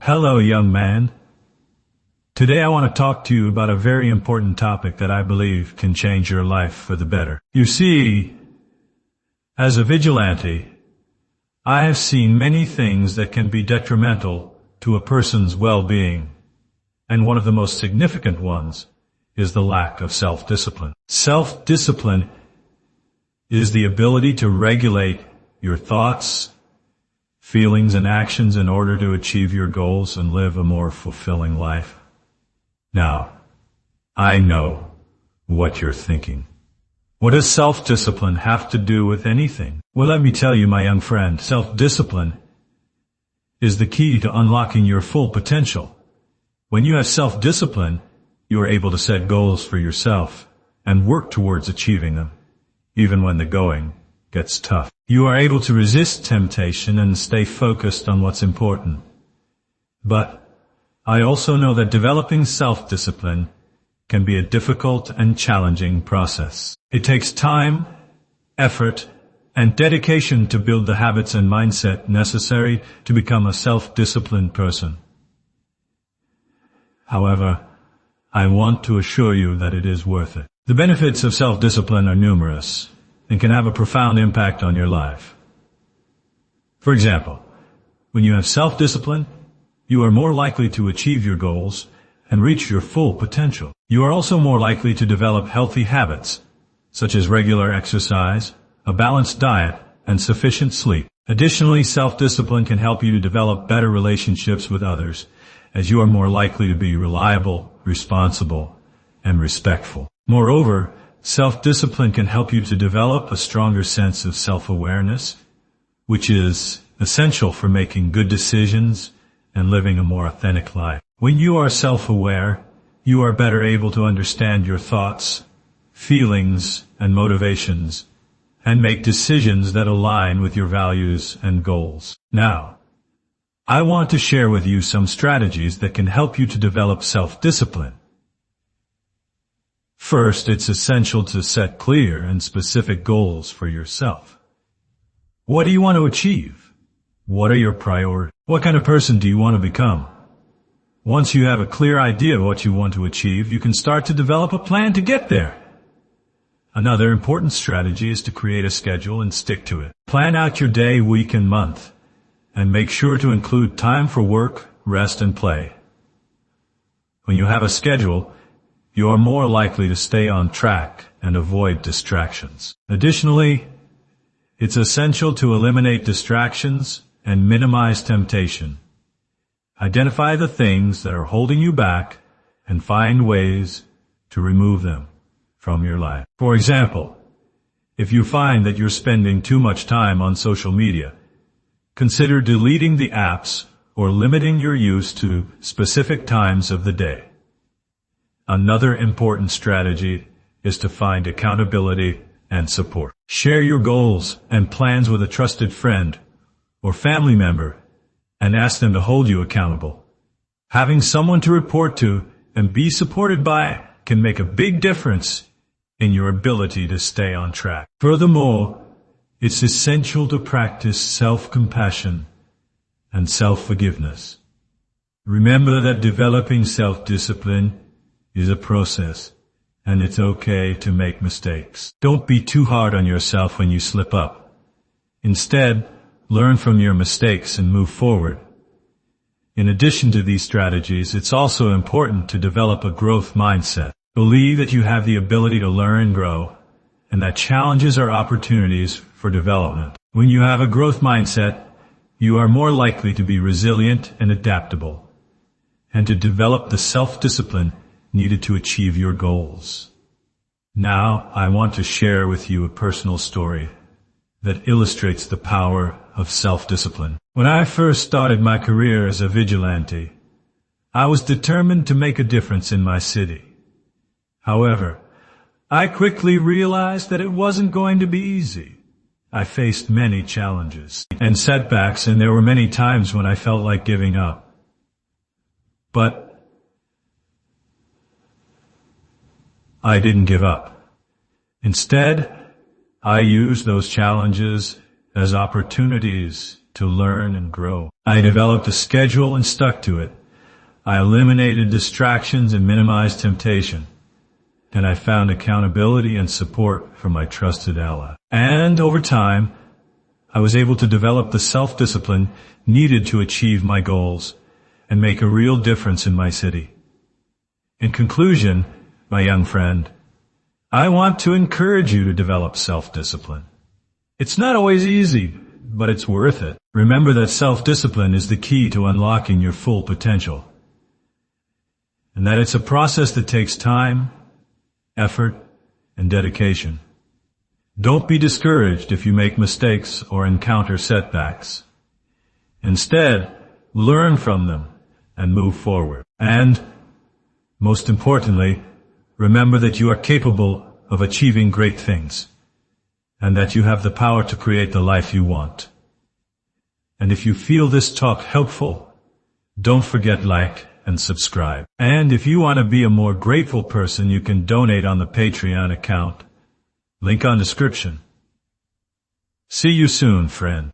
Hello, young man. Today I want to talk to you about a very important topic that I believe can change your life for the better. You see, as a vigilante, I have seen many things that can be detrimental to a person's well-being, and one of the most significant ones is the lack of self-discipline. Self-discipline is the ability to regulate your thoughts, feelings, and actions in order to achieve your goals and live a more fulfilling life. Now, I know what you're thinking. What does self-discipline have to do with anything? Well, let me tell you, my young friend, self-discipline is the key to unlocking your full potential. When you have self-discipline, you are able to set goals for yourself and work towards achieving them, even when the going gets tough. You are able to resist temptation and stay focused on what's important. But I also know that developing self-discipline can be a difficult and challenging process. It takes time, effort, and dedication to build the habits and mindset necessary to become a self-disciplined person. However, I want to assure you that it is worth it. The benefits of self-discipline are numerous and can have a profound impact on your life. For example, when you have self-discipline, you are more likely to achieve your goals and reach your full potential. You are also more likely to develop healthy habits, such as regular exercise, a balanced diet, and sufficient sleep. Additionally, self-discipline can help you to develop better relationships with others, as you are more likely to be reliable, responsible, and respectful. Moreover, self-discipline can help you to develop a stronger sense of self-awareness, which is essential for making good decisions and living a more authentic life. When you are self-aware, you are better able to understand your thoughts, feelings, and motivations, and make decisions that align with your values and goals. Now, I want to share with you some strategies that can help you to develop self-discipline. First, it's essential to set clear and specific goals for yourself. What do you want to achieve? What are your priorities? What kind of person do you want to become? Once you have a clear idea of what you want to achieve, you can start to develop a plan to get there. Another important strategy is to create a schedule and stick to it. Plan out your day, week, and month, and make sure to include time for work, rest, and play. When you have a schedule, you are more likely to stay on track and avoid distractions. Additionally, it's essential to eliminate distractions and minimize temptation. Identify the things that are holding you back and find ways to remove them from your life. For example, if you find that you're spending too much time on social media, consider deleting the apps or limiting your use to specific times of the day. Another important strategy is to find accountability and support. Share your goals and plans with a trusted friend or family member and ask them to hold you accountable. Having someone to report to and be supported by can make a big difference in your ability to stay on track. Furthermore, it's essential to practice self-compassion and self-forgiveness. Remember that developing self-discipline is a process, and it's okay to make mistakes. Don't be too hard on yourself when you slip up. Instead, learn from your mistakes and move forward. In addition to these strategies, it's also important to develop a growth mindset. Believe that you have the ability to learn and grow, and that challenges are opportunities for development. When you have a growth mindset, you are more likely to be resilient and adaptable, and to develop the self-discipline needed to achieve your goals. Now, I want to share with you a personal story that illustrates the power of self-discipline. When I first started my career as a vigilante, I was determined to make a difference in my city. However, I quickly realized that it wasn't going to be easy. I faced many challenges and setbacks, and there were many times when I felt like giving up. But I didn't give up. Instead, I used those challenges as opportunities to learn and grow. I developed a schedule and stuck to it. I eliminated distractions and minimized temptation. And I found accountability and support from my trusted ally. And over time, I was able to develop the self-discipline needed to achieve my goals and make a real difference in my city. In conclusion, my young friend, I want to encourage you to develop self-discipline. It's not always easy, but it's worth it. Remember that self-discipline is the key to unlocking your full potential, and that it's a process that takes time, effort, and dedication. Don't be discouraged if you make mistakes or encounter setbacks. Instead, learn from them and move forward. And, most importantly, remember that you are capable of achieving great things, and that you have the power to create the life you want. And if you feel this talk helpful, don't forget like and subscribe. And if you want to be a more grateful person, you can donate on the Patreon account. Link on description. See you soon, friend.